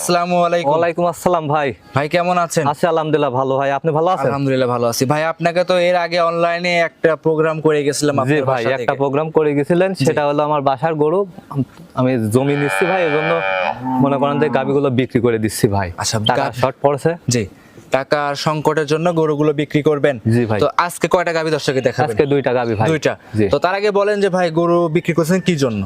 আসসালামু আলাইকুম। ওয়ালাইকুম আসসালাম ভাই। ভাই কেমন আছেন? আছি আলহামদুলিল্লাহ ভালো। ভাই আপনি ভালো আছেন? আলহামদুলিল্লাহ ভালো আছি। ভাই আপনাকে তো এর আগে অনলাইনে একটা প্রোগ্রাম করে গেছিলাম জি আপনার ভাই, বাসা একটা থেকে। প্রোগ্রাম করে গেছিলেন, সেটা হলো আমার বাসার গরু। আমি জমি নিচ্ছি ভাই, এজন্য মনে করেন যে গাবিগুলো বিক্রি করে দিচ্ছি ভাই। আচ্ছা, টাকা শর্ট পড়ছে। জি, টাকার সংকটের জন্য গরুগুলো বিক্রি করবেন। জি ভাই। তো আজকে কয়টা গাবি দর্শককে দেখাবেন? আজকে 2টা গাবি ভাই। 2টা। জি। তো তার আগে বলেন যে ভাই গরু বিক্রি করছেন কি জন্য?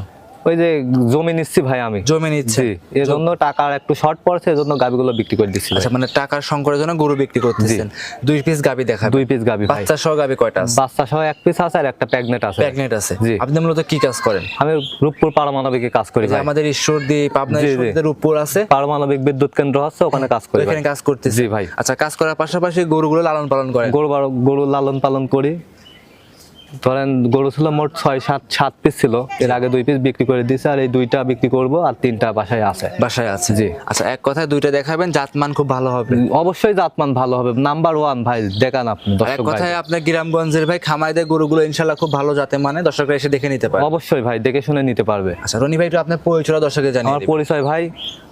ওই যে জমি নিচ্ছি ভাই আমি। জমি নিচ্ছেন? জি, এজন্য টাকার একটু শর্ট পড়ছে, এজন্য গাবিগুলো বিক্রি করে দিচ্ছি। আচ্ছা, মানে টাকার সংকটের জন্য গরু বিক্রি করতেছেন। 2 পিস গাবি দেখাবেন? 2 পিস গাবি ভাই। বাচ্চা সহ গাবি কয়টা আছে? বাচ্চা সহ 1 পিস আছে আর একটা প্রেগনেন্ট আছে। প্রেগনেন্ট আছে। জি। আপনি মূলত কি কাজ করেন? আমি রূপপুর পারমাণবিকে কাজ করি যে ভাই। আমাদের ঈশ্বরদী, পাবনা জি, জি। ঈশ্বরদীর উপর আছে পারমাণবিক বিদ্যুৎ কেন্দ্র আছে, ওখানে কাজ করি। ওখানে কাজ করতেছি। জি ভাই। আচ্ছা, কাজ করার পাশাপাশি গরুগুলো লালন পালন করেন? গরু লালন পালন করি। ধরেন গরু ছিল মোট 6-7 পিস ছিল, এর আগে 2 পিস বিক্রি করে দিয়েছে, আর এই 2টা বিক্রি করব, আর 3টা বাসায় আছে। বাসায় আছে? জি। আচ্ছা, এক কথায় 2টা দেখাবেন, জাতমান খুব ভালো হবে। অবশ্যই জাতমান ভালো হবে, নাম্বার 1 ভাই। দেখান আপনি এক দর্শক ভাই। কথায় আপনার গ্রামগঞ্জের ভাই খামারিদের গরুগুলো ইনশাআল্লাহ খুব ভালো জাতে, মানে দর্শকরা এসে দেখে নিতে পারে। অবশ্যই ভাই, দেখে শুনে নিতে পারবে। আচ্ছা রনি ভাই, একটু আপনার পরিচয় দর্শকদের জানিয়ে আমার দিবেন। পরিচয় ভাই,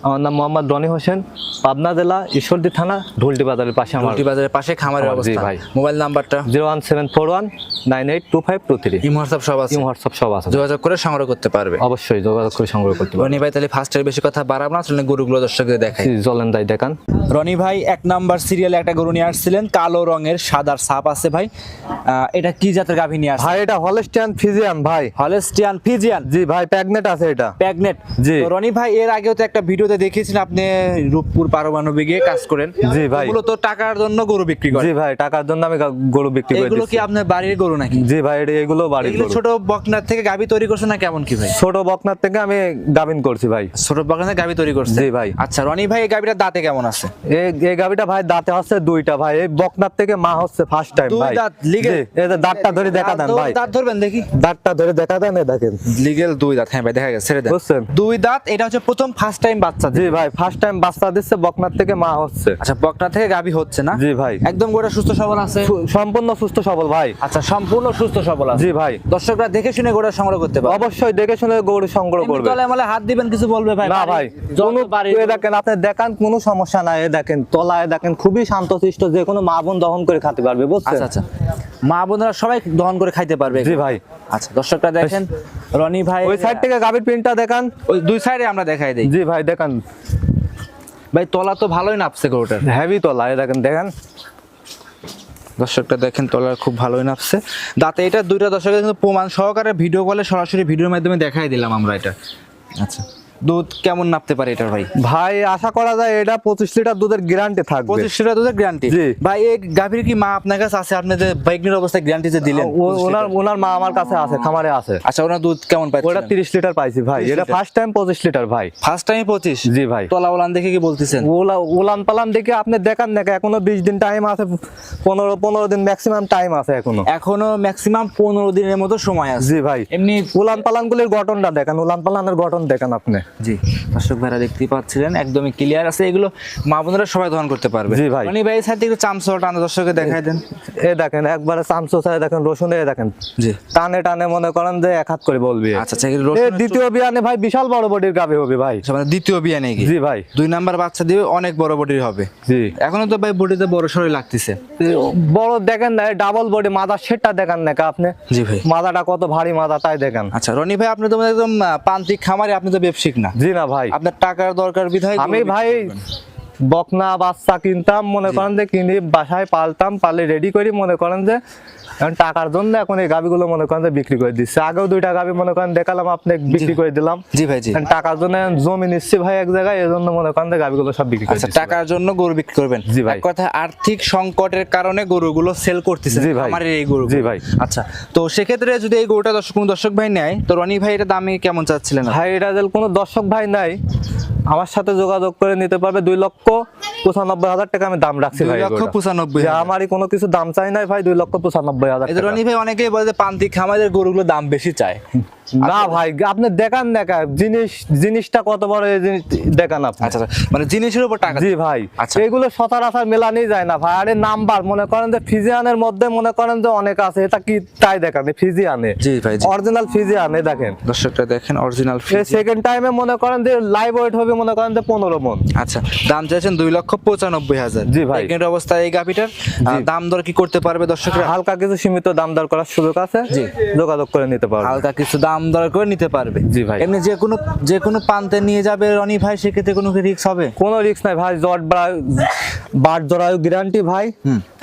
আমার নাম মোহাম্মদ রনি হোসেন, পাবনা জেলা ঈশ্বরদী থানা ঢুলটি বাজারের পাশে আমার। ঢুলটি বাজারের পাশে খামারের আমার, জি অবস্থান। ভাই। মোবাইল নাম্বারটা? 01741982523। ইমো হোয়াটসঅ্যাপ সব আছে? হোয়াটসঅ্যাপ সব আছে, যোগাযোগ করে সংগ্রহ করতে পারবে। অবশ্যই যোগাযোগ করে সংগ্রহ করতে পারবে। রনি ভাই, তাহলে ফার্স্টের বেশি কথা বাড়াবো না, চলেন গরুগুলো দর্শকদের দেখাই। জি, চলেন তাই দেখান। রনি ভাই 1 নাম্বার সিরিয়ালে একটা গরু নিয়ে আসছিলেন, কালো রঙের, সাদার ছাপ আছে ভাই। এটা কি জাতের গাভী নিয়ে আসছেন? ভাই এটা হলস্টিয়ান ফিজিয়ান ভাই। Holstein Friesian? জি ভাই, প্রেগনেন্ট আছে এটা। প্রেগনেন্ট? জি। তো রনি ভাই এর আগেও তো একটা ভিডিওতে দেখিয়েছিলেন আপনি রূপপুর পারমাণবিকে কাজ করেন। জি ভাই। মূলত টাকার জন্য গরু বিক্রি করেন? জি ভাই, টাকার জন্য আমি গরু বিক্রি করে এগুলো দিচ্ছি। কি আপনার বাড়ির গরু নাকি? জি ভাই, এগুলো বাড়ির এগুলো গরু। ছোট বকনার থেকে গাভী তৈরি করছেন না কেমন কি ভাই? ছোট বকনার থেকে আমি গাভিন করছি ভাই। ছোট বকনার থেকে গাভী তৈরি করছেন? জি ভাই। আচ্ছা রনি ভাই, এই গাভীটার দাঁতে কেমন আছে? এই গাভিটা ভাই দাঁতে হচ্ছে 2টা ভাই। এই বকনার থেকে মা হচ্ছে ফার্স্ট টাইম 2 ভাই। দাঁত লিগেল? জি, এই যে দাঁতটা ধরে দেখা দেন ভাই। দাঁত ধরবেন দেখি। দাঁতটা ধরে দেখা দেন, এই দেখেন। লিগেল 2 দাঁত? হ্যাঁ ভাই, দেখা গেছে, ছেড়ে দেন। বুঝছেন? 2 দাঁত। এটা হচ্ছে প্রথম ফার্স্ট টাইম বাচ্চা জি দিবে? ভাই, ফার্স্ট টাইম বাচ্চা দিচ্ছে, বকনার থেকে মা হচ্ছে। আচ্ছা, বকনা থেকে গাভী হচ্ছে না? জি ভাই। একদম গোটা সুস্থ সবল আছে? সম্পূর্ণ সুস্থ সবল ভাই। আচ্ছা, সম্পূর্ণ সুস্থ সবল আছে? জি ভাই। দর্শকরা দেখে শুনে গোটা সংগ্রহ করতে পারে? অবশ্যই দেখে শুনে গরু সংগ্রহ এমনি করবে। তলে মলে হাত দিবেন, কিছু বলবে ভাই? না ভাই, কোনো দেখেন, আপনি দেখান, কোনো সমস্যা নাই। দেখেন তলায়, দেখেন খুবই শান্তশিষ্ট, যে কোনো মা বোন দহন করে খেতে পারবে। বুঝছেন? আচ্ছা আচ্ছা, মা বোনেরা সবাই দহন করে খাইতে পারবে? জি ভাই। আচ্ছা, দর্শকরা দেখেন রনি ভাই, ওই সাইড থেকে গাভীর প্রিন্টটা দেখান। ওই 2 সাইডে আমরা দেখাই দেই। জি ভাই, দেখান। ভাই তলা তো ভালোই নাপছে গরুটার। হেভি তলা, দেখেন দেখেন। দর্শকটা দেখেন, তলার খুব ভালোই নাপছে। দাঁতে এটা 2টা দর্শকের কিন্তু প্রমাণ সহকারে ভিডিও কলে সরাসরি ভিডিওর মাধ্যমে দেখাই দিলাম আমরা এটা। আচ্ছা, দুধ কেমন নাপতে পারে এটার ভাই? ভাই আশা করা যায় এটা 25 লিটার দুধের গ্যারান্টি থাকবে। 25 লিটার দুধের গ্যারান্টি? জি। ভাই এই গাভীর কি মা আপনার কাছে আছে? আপনি যে বাইকনির অবস্থায় গ্যারান্টি যে দিলেন, ওনার মা আমার কাছে আছে, খামারে আছে। আচ্ছা, ওনার দুধ কেমন পাচ্ছেন? ওটা 30 লিটার পাইছি ভাই। 30 এটা লিটার? ফার্স্ট টাইম 25 লিটার ভাই। First time 25? জি ভাই। তলা ওলান দেখে কি বলতেছেন? উলান পালান দেখে আপনি দেখান না, এখনো 20 দিন টাইম আছে, 15 দিন ম্যাক্সিমাম টাইম আছে এখনো ম্যাক্সিমাম 15 দিনের মতো সময় আছে। জি ভাই। এমনি উলান পালান গুলির গঠনটা দেখেন, উলান পালানের গঠন দেখেন আপনি। জি, দর্শক ভাইরা দেখতেই পাচ্ছিলেন, একদমই ক্লিয়ার আছে। এগুলো মা বোনেরা সবাই দহন করতে পারবে? জি ভাই। রনি ভাই সাইড থেকে চামচটা টানা দর্শককে দেখাই দেন। এই দেখেন, একবারে চামচো চাই দেখেন, রসুন এই দেখেন। জি। টানে টানে মনে করেন যে 1 হাত করে বলবি। আচ্ছা আচ্ছা, এই দ্বিতীয় বিয়ানে ভাই বিশাল বড় বডির গাভী হবে ভাই। মানে দ্বিতীয় বিয়ে নাকি? জি ভাই। 2 নাম্বার বাচ্চা দিবে, অনেক বড় বডির হবে। জি। এখনো তো ভাই বডিতে বড় সরই লাগতেছে। বড় দেখেন না, ডাবল বডি, মাথা সেটটা দেখেন না আপনি? জি ভাই। মাথাটা কত ভারী মাথা, তাই দেখেন। আচ্ছা রনি ভাই, আপনি তো একদম প্রান্তিক খামারি, আপনি তো ব্যবসায়িক না? জি না ভাই, আপনার টাকার দরকার বিধায় আমি ভাই বকনা বাচ্চা কিনতাম, মনে করেন যে কিনে বাসায় পালতাম, পালে রেডি করি, মনে করেন যে এখন টাকার জন্য এখন এই গাভিগুলো মনে করেন যে বিক্রি করে দিচ্ছে। আগেও 2টা গাভি মনে করেন দেখালাম, আপনি বিক্রি করে দিলাম। জি ভাই। জি। এখন টাকার জন্য জমি নিচ্ছি ভাই এক জায়গায়, এই জন্য মনে করেন যে গাভিগুলো সব বিক্রি করে আচ্ছা, দিচ্ছি। টাকার জন্য গরু বিক্রি করবেন? জি ভাই। এক কথায় আর্থিক সংকটের কারণে গরুগুলো সেল করতেছে? জি ভাই। আমাদের এই গরু? জি ভাই। আচ্ছা, তো সেক্ষেত্রে যদি এই গরুটা কোনো দর্শক ভাই নেয়, তো রনি ভাই এটা দামে কেমন চাচ্ছিলেন? ভাই এটা যদি কোনো দর্শক ভাই নাই, আমার সাথে যোগাযোগ করে নিতে পারবে। 2,95,000 টাকা আমি দাম রাখছি ভাই। 2,95,000? আমারই কোনো কিছু দাম চাই নাই ভাই, 2,95,000 টাকা। রনি ভাই অনেকেই বলে যে প্রান্তিক খামারের গরুগুলো দাম বেশি চায়। না ভাই, আপনি দেখান দেখা জিনিসটা কত বড়, এই জিনিস দেখান আপনি। আচ্ছা, মানে জিনিসের উপর টাকা? জি ভাই। আচ্ছা। এগুলো সচরাচর মেলানি যায় না ভাই। আরে নাম্বার মনে করেন যে ফিজিয়ানের মধ্যে মনে করেন যে অনেক আছে, এটা কি তাই দেখান ফিজিয়ানে? জি ভাই। অরিজিনাল ফিজিয়ানে দেখেন, দর্শকটা দেখেন অরিজিনাল। সেকেন্ড টাইমে মনে করেন যে লাইভ ওয়েট হবে মনে করেন যে 15 মন। আচ্ছা, দাম চাইছেন 2,95,000। জি ভাই। প্রেগনেন্ট অবস্থায় এই গাভিটার দাম দর কি করতে পারবে দর্শকরা? হালকা কিছু সীমিত দাম দর করার সুযোগ আছে, জি। যোগাযোগ করে নিতে পারবে। হালকা কিছু দাম দর করে নিতে পারবে। জি ভাই। এমনি যে কোনো প্রান্তে নিয়ে যাবে রনি ভাই, সেক্ষেত্রে কোনো রিস্ক হবে? কোনো রিস্ক নাই ভাই, বাট জরায়ু গ্যারান্টি ভাই,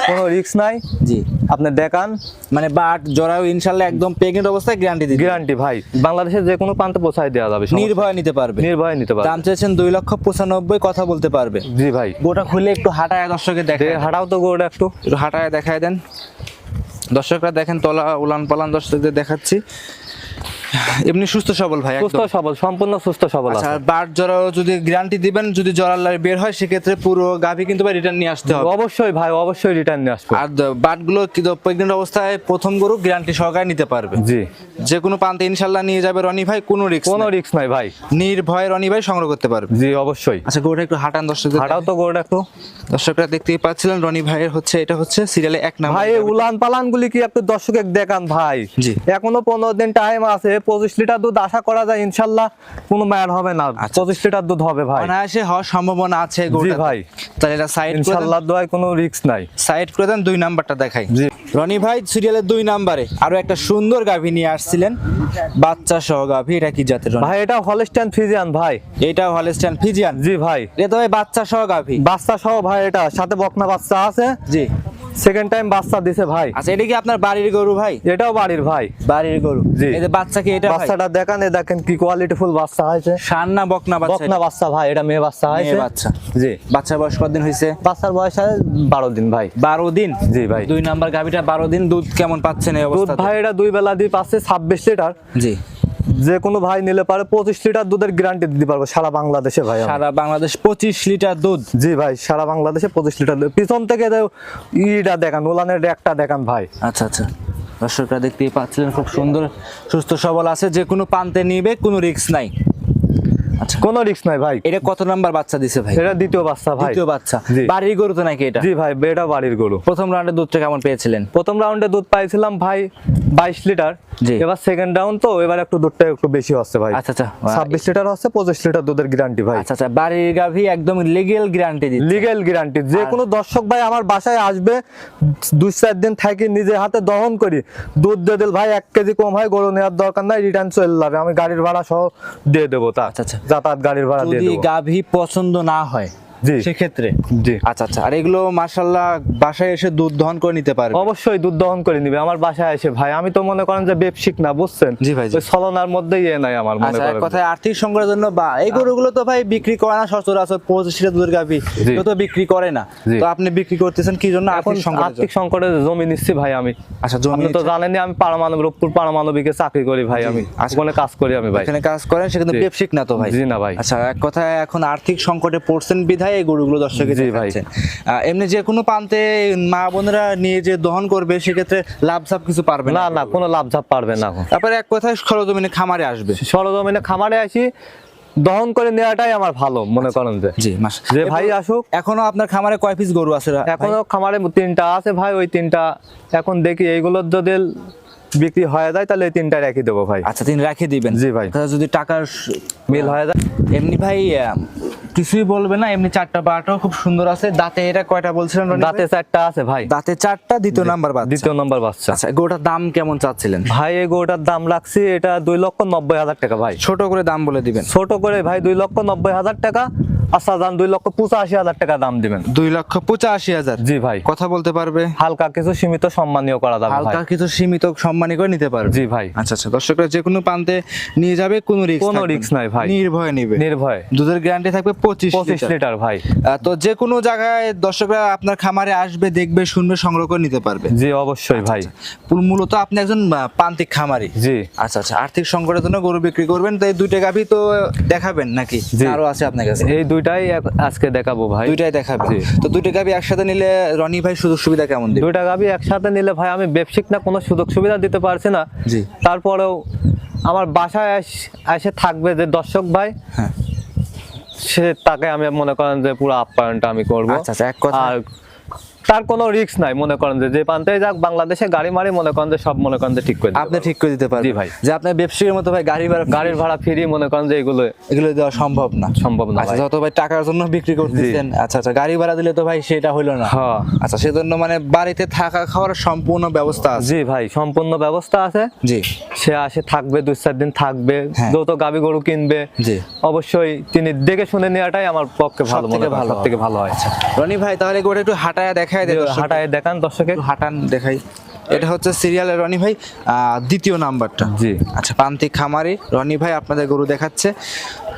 কোনো রিস্ক নাই। জি, আপনি দেখান, মানে বাট জরায়ু ইনশাআল্লাহ একদম প্রেগনেন্ট অবস্থায় গ্যারান্টি দিবে। গ্যারান্টি ভাই, বাংলাদেশের যে কোনো প্রান্তে পৌঁছায় দেওয়া যাবে, নির্ভয় নিতে পারবে। নির্ভয় নিতে পারবে। দাম চাইছেন 2,95,000, কথা বলতে পারবে। জি ভাই। গোটা খুলে একটু হাঁটায় দর্শকের দেখে হাঁটাও তো গরুটা একটু হাঁটায় দেখায় দেন দর্শকরা, দেখেন তলা উলান পালান দর্শকদের দেখাচ্ছি। এমনি সুস্থ সবল ভাই, সুস্থ একদম। সবল, সম্পূর্ণ সুস্থ সবল আচ্ছা, আছে। আর বাট জরাও যদি গ্যারান্টি দিবেন, যদি জরার লাই বের হয় সেক্ষেত্রে পুরো গাভি কিন্তু ভাই রিটার্ন নিয়ে আসতে হবে। অবশ্যই ভাই, অবশ্যই রিটার্ন নিয়ে আসবে। আর বাটগুলো কিন্তু প্রেগনেন্ট অবস্থায় প্রথম গরু গ্যারান্টি সহকারে নিতে পারবে। জি। যে কোনো প্রান্তে ইনশাআল্লাহ নিয়ে যাবে রনি ভাই, কোনো রিস্ক কোনো রিস্ক নাই ভাই, নির্ভয় রনি ভাই সংগ্রহ করতে পারবে। জি অবশ্যই। আচ্ছা, গরুটা একটু হাঁটান দর্শকদের। হাঁটাও তো গরুটা একটু। দর্শকরা দেখতেই পাচ্ছিলেন রনি ভাইয়ের এটা হচ্ছে সিরিয়ালে 1 নাম্বার। ভাই উলান পালান গুলি কি একটু দর্শকে দেখান ভাই। জি। এখনো 15 দিন টাইম আছে, 25 লিটার দুধ আশা করা যায় ইনশাআল্লাহ, কোনো ম্যান হবে না। 25 লিটার দুধ হবে ভাই, অনায়াসে হওয়ার সম্ভাবনা আছে জি গরুটা ভাই। তাহলে এটা সাইড করে দেন। ইনশাআল্লাহ দোয়ায় কোনো রিস্ক নাই। সাইড করে দেন, 2 নাম্বারটা দেখাই। জি। রনি ভাই সিরিয়ালের 2 নাম্বারে আরো একটা সুন্দর গাভী নিয়ে আসছিলেন, বাচ্চা সহ গাভী। এটা কি জাতের রনি? ভাই এটা হলস্টাইন ফ্রিজিয়ান ভাই। এটা হলস্টাইন ফ্রিজিয়ান। জি ভাই। এটা তো ভাই বাচ্চা সহ গাভী। বাচ্চা সহ ভাই, এটা সাথে বকনা বাচ্চা আছে। জি। সেকেন্ড টাইম বাচ্চা দিছে ভাই। আচ্ছা, এটা কি আপনার বাড়ির গরু ভাই? এটাও বাড়ির ভাই, বাড়ির গরু। জি। এই যে বাচ্চা কি এটা ভাই? বাচ্চাটা দেখান, এ দেখেন কি কোয়ালিটি ফুল বাচ্চা হয়েছে। ষাঁড় না বকনা বাচ্চা? বকনা বাচ্চা ভাই, এটা মেয়ে বাচ্চা মেয়ে হয়েছে। বাচ্চা। জি। বাচ্চার বয়স কতদিন হয়েছে? বাচ্চার বয়স 12 দিন ভাই। 12 দিন। জি ভাই। 2 নাম্বার গাভীটা 12 দিন। দুধ কেমন পাচ্ছেন এই দুধ অবস্থাতে? ভাই এটা 2 বেলা দিয়ে পাচ্ছে 26 লিটার। জি। যে কোনো ভাই নিলে পারে 25 লিটার দুধের গ্যারান্টি দিতে পারবো সারা বাংলাদেশে ভাই আমি। সারা বাংলাদেশ 25 লিটার দুধ। জি ভাই, সারা বাংলাদেশে 25 লিটার দুধ। পিছন থেকে ইটা দেখান, ওলানের একটা দেখান ভাই। আচ্ছা আচ্ছা, দর্শকরা দেখতেই পাচ্ছিলেন খুব সুন্দর সুস্থ সবল আছে, যে কোনো প্রান্তে নিবে, কোনো রিস্ক নাই। আচ্ছা, কোনো রিস্ক নাই ভাই। এটা কত নাম্বার বাচ্চা দিছে ভাই? এটা দ্বিতীয় বাচ্চা ভাই। দ্বিতীয় বাচ্চা। জি। বাড়ির গরু তো নাকি এটা? জি ভাই, এটা বাড়ির গরু। প্রথম রাউন্ডে দুধটা কেমন পেয়েছিলেন? প্রথম রাউন্ডে দুধ পাইছিলাম ভাই 22 লিটার। জি। এবার সেকেন্ড রাউন্ড তো এবার একটু দুধটা একটু বেশি হচ্ছে ভাই। আচ্ছা আচ্ছা। 26 লিটার হচ্ছে, 25 লিটার দুধের গ্যারান্টি ভাই। আচ্ছা আচ্ছা, বাড়ির গাভী একদম লিগ্যাল গ্যারান্টি দিচ্ছে। Legal guarantee. যে কোনো দর্শক ভাই আমার বাসায় আসবে, 2-4 দিন থাকি, নিজে হাতে দহন করি, দুধ দিয়ে দিল ভাই 1 কেজি কম হয়, গরু নেওয়ার দরকার নাই, রিটার্ন চলে যাবে, আমি গাড়ির ভাড়া সহ দিয়ে দেবো। তা আচ্ছা আচ্ছা। যাতায়াত গাড়ির ভাড়া দিয়ে যদি দেবো। গাভী পছন্দ না হয় জি। সেক্ষেত্রে? জি। আচ্ছা আচ্ছা। আর এগুলো মাশাআল্লাহ বাসায় এসে দুধ দহন করে নিতে পারবে? অবশ্যই দুধ দহন করে নিবে আমার বাসায় এসে ভাই। আমি তো মনে করেন যে ব্যবসায়িক না, বুঝছেন? জি ভাই, জি। ওই ছলনার মধ্যেই নাই আমার, মনে আচ্ছা, এক করেন। কথায় আর্থিক সংকটের জন্য বা এই গরুগুলো তো ভাই বিক্রি করে না সচরাচর, 25 লিটার দুধের গাভী জি। তো বিক্রি করে না। জি। তো আপনি বিক্রি করতেছেন কি জন্য? এখন আর্থিক সংকটের আর্থিক জন্য। সংকটে জমি নিচ্ছি ভাই আমি। আচ্ছা, জমি আপনি তো নিচ্ছেন। জানেনই আমি রূপপুর পারমাণবিকে চাকরি করি ভাই আমি। আচ্ছা। ওখানে কাজ করি আমি ভাই। এখানে কাজ করেন, সেখানে জি। ব্যবসায়িক না তো ভাই? জি না ভাই। আচ্ছা, এক কথায় এখন আর্থিক সংকটে পড়ছেন বিধায় এই গরুগুলো দর্শকে জি ভাই। দেখাচ্ছেন। এমনি যে কোনো প্রান্তে মা বোনেরা নিয়ে যে দহন করবে সেক্ষেত্রে লাভ সাপ কিছু পারবে না না, কোনো লাভ ঝাপ পারবে না। তারপরে এক কথায় সরজমিনে খামারে আসবে। সরজমিনে খামারে আসি, দহন করে নেওয়াটাই আমার ভালো, মনে করেন যে। জি, মাস যে ভাই আসুক। এখনো আপনার খামারে কয় পিস গরু আছে? এখনো খামারে 3টা আছে ভাই। ওই 3টা এখন দেখি, এইগুলোর যদি বিক্রি হয়ে যায় তাহলে এই 3টা রেখে দেবো ভাই। আচ্ছা, 3 রেখে দিবেন? জি ভাই। তাহলে যদি টাকার মিল হয়ে যায়। এমনি ভাই কিছুই বলবে না, এমনি 4টা বাটাও খুব সুন্দর আছে। দাঁতে এটা কয়টা বলছিলেন রনি ভাই? দাঁতে 4টা আছে ভাই। দাঁতে 4টা, দ্বিতীয় নাম্বার বাচ্চা। দ্বিতীয় নম্বর বাচ্চা। আচ্ছা, গরুটার দাম কেমন চাচ্ছিলেন ভাই? এই গরুটার দাম রাখছি এটা 2,90,000 টাকা ভাই। ছোট করে দাম বলে দিবেন। ছোট করে ভাই 2,90,000 টাকা। আচ্ছা যান, 2,85,000 টাকা দাম দিবেন। 2,85,000? জি ভাই। কথা বলতে পারবে? হালকা কিছু সীমিত সম্মানীয় করা যাবে ভাই। হালকা কিছু সীমিত সম্মানী করে নিতে পারবে? জি ভাই। আচ্ছা আচ্ছা, দর্শকরা যে কোনো প্রান্তে নিয়ে যাবে, কোনো রিস্ক কোনো রিস্ক নাই ভাই। নির্ভয়ে নিবে। নির্ভয়। দুধের গ্যারান্টি থাকবে 25 লিটার ভাই। তো যে কোনো জায়গায় দর্শকরা আপনার খামারে আসবে, দেখবে, শুনবে, সংগ্রহ করে নিতে পারবে? জি অবশ্যই ভাই। মূলত আপনি একজন প্রান্তিক খামারি? জি। আচ্ছা আচ্ছা, আর্থিক সংকটের জন্য গরু বিক্রি করবেন, তো এই 2টা গাভী তো দেখাবেন নাকি? জি। আরো আছে আপনার কাছে? এই 2টাই আজকে দেখাবো ভাই। 2টাই দেখাবেন? জি। তো 2টা গাভী একসাথে নিলে রনি ভাই সুযোগ সুবিধা কেমন দিবে? 2টা গাভী একসাথে নিলে ভাই আমি ব্যবসায়িক না, কোনো সুযোগ সুবিধা দিতে পারছি না। জি। তারপরেও আমার বাসায় এসে থাকবে যে দর্শক ভাই, হ্যাঁ, সে তাকে আমি মনে করেন যে পুরো আপ্যায়নটা আমি করব। আচ্ছা আচ্ছা, এক কথা আর তার কোনো রিস্ক নাই, মনে করেন যে প্রান্তে যাক বাংলাদেশে গাড়ি মারি মনে করেন যে সব মনে করেন যে ঠিক করে দিতে আপনি পারবো। ঠিক করে দিতে পারবেন জি ভাই। যে আপনার ব্যবসায়ীর মতো ভাই গাড়ির ভাড়া ফ্রি মনে করেন যে এগুলো দেওয়া সম্ভব না। সম্ভব না আচ্ছা ভাই। যত ভাই টাকার জন্য বিক্রি করতেছেন, আচ্ছা আচ্ছা গাড়ি ভাড়া দিলে তো ভাই সেটা হইলো না। হ্যাঁ। আচ্ছা সেজন্য মানে বাড়িতে থাকা খাওয়ার সম্পূর্ণ ব্যবস্থা আছে। জি ভাই, সম্পূর্ণ ব্যবস্থা আছে। জি সে আসে থাকবে, 2-4 দিন থাকবে, হ্যাঁ। যত গাবি গরু কিনবে জি। অবশ্যই তিনি দেখে শুনে নেওয়াটাই আমার পক্ষে ভালো মনে হয়, সব থেকে ভালো হয়। রনি ভাই তাহলে গোটা একটু হাঁটায় দেখায় দেন, হাঁটায় দেখান দর্শকে। একটু হাঁটান দেখাই। এটা হচ্ছে সিরিয়ালের রনি ভাই দ্বিতীয় নাম্বারটা। জি। আচ্ছা প্রান্তিক খামারি রনি ভাই আপনাদের গরু দেখাচ্ছে।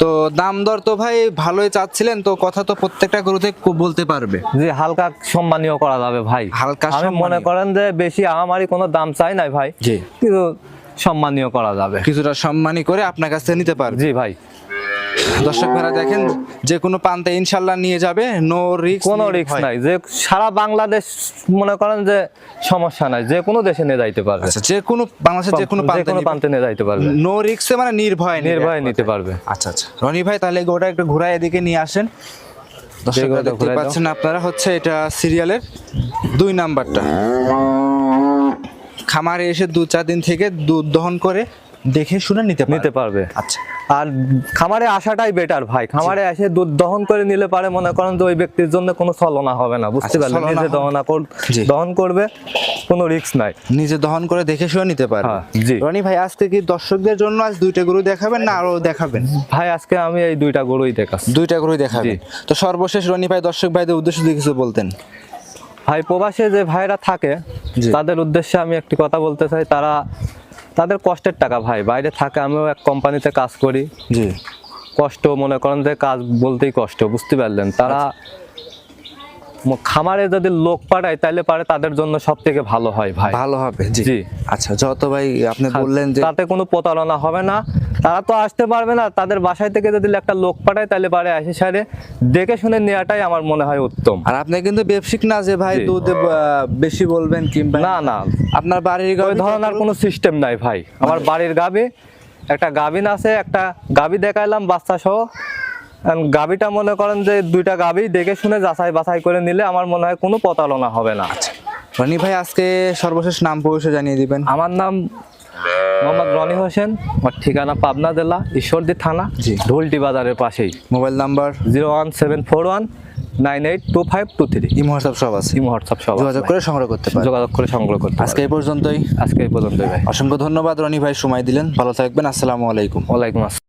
তো দাম দর তো ভাই ভালোই চাচ্ছিলেন, তো কথা তো প্রত্যেকটা গরুতে বলতে পারবে। জি, হালকা সম্মানীয় করা যাবে ভাই। হালকা আমি মনে সম্মানীয়। করেন যে বেশি আমারই কোনো দাম চাই নাই ভাই, জি। কিন্তু সম্মানীয় করা যাবে। কিছুটা সম্মানী করে আপনার কাছ থেকে নিতে পারবে। জি ভাই, দর্শক ভাইরা দেখেন যে কোনো প্রান্তে ইনশাল্লাহ নিয়ে যাবে, নো রিস্ক। কোনো রিস্ক নাই, যে সারা বাংলাদেশ মনে করেন যে সমস্যা নাই, যে কোনো দেশে নিয়ে যাইতে পারবে। আচ্ছা যে কোনো বাংলাদেশের যে কোনো প্রান্তে নিয়ে যাইতে পারবে, নো রিস্কে মানে নির্ভয় নির্ভয়ে নিতে পারবে। আচ্ছা আচ্ছা রনি ভাই তাহলে গোটা একটু ঘোরায় এদিকে নিয়ে আসেন। দর্শকরা গোটা দেখতে ঘুরায় দাও। পাচ্ছেন আপনারা, হচ্ছে এটা সিরিয়ালের 2 নাম্বারটা। খামারে এসে 2-4 দিন থেকে দুধ দহন করে দেখে শুনে নিতে পারবে। আচ্ছা আর খামারে আসাটাই বেটার ভাই, খামারে এসে দুধ দহন করে নিলে পারে মনে করেন যে ওই ব্যক্তির জন্য কোনো ছলনা হবে না, বুঝতে আচ্ছা, পারলেন? ছলনা নিজে হবে। জি। দহন করবে, কোনো রিস্ক নাই। নিজে দহন করে দেখে শুনে নিতে পারবে। হ্যাঁ, জি। রনি ভাই আজকে কি দর্শকদের জন্য আজ 2টা গরু দেখাবেন না আরো দেখাবেন? ভাই আজকে আমি এই 2টা গরুই দেখাচ্ছি। 2টা গরুই দেখাবেন। তো সর্বশেষ রনি ভাই দর্শক ভাইদের উদ্দেশ্যে যদি কিছু বলতেন। ভাই প্রবাসে যে ভাইরা থাকে জি। তাদের উদ্দেশ্যে আমি একটি কথা বলতে চাই, তাদের কষ্টের টাকা ভাই, বাইরে থাকে, আমিও এক কোম্পানিতে কাজ করি, জি কষ্ট মনে করেন যে কাজ বলতেই কষ্ট, বুঝতে পারলেন? তারা খামারে যদি লোক পাঠায় তাহলে পারে তাদের জন্য সব থেকে ভালো হয় ভাই। ভালো হবে। জি জি। আচ্ছা যত ভাই আপনি বললেন যে তাতে কোনো প্রতারণা হবে না, তারা তো আসতে পারবে না, তাদের বাসায় থেকে যদি একটা লোক পাঠায় তাহলে পারে আসে সারে দেখে শুনে নেওয়াটাই আমার মনে হয় উত্তম। আর আপনি কিন্তু ব্যবসায়িক না যে ভাই জি। দুধ বেশি বলবেন কিংবা না না, আপনার বাড়ির ওই ধরনের কোনো সিস্টেম নাই ভাই। আমার বাড়ির গাবি, একটা গাবিন আছে, একটা গাবি দেখাইলাম বাচ্চা সহ। গাবিটা মনে করেন যে 2টা গাবি দেখে শুনে যাচাই বাছাই করে নিলে আমার মনে হয় কোনো প্রতারণা হবে না। রনি ভাই আজকে সর্বশেষ নাম পরিচয় জানিয়ে দিবেন। আমার নাম মোহাম্মদ রনি হোসেন, আমার ঠিকানা পাবনা জেলা ঈশ্বরদী থানা, জি। ঢোলটি বাজারের পাশেই। Mobile number 01741982523। ইমো হোয়াটসঅ্যাপ সব আছে, ইমো হোয়াটসঅ্যাপ সব যোগাযোগ করে সংগ্রহ করতে পারেন। যোগাযোগ করে সংগ্রহ করতে আজকে এই পর্যন্তই। আজকে এই পর্যন্তই ভাই। অসংখ্য ধন্যবাদ রনি ভাই, সময় দিলেন। ভালো থাকবেন। আসসালামু আলাইকুম। ওয়ালাইকুম আসসালাম।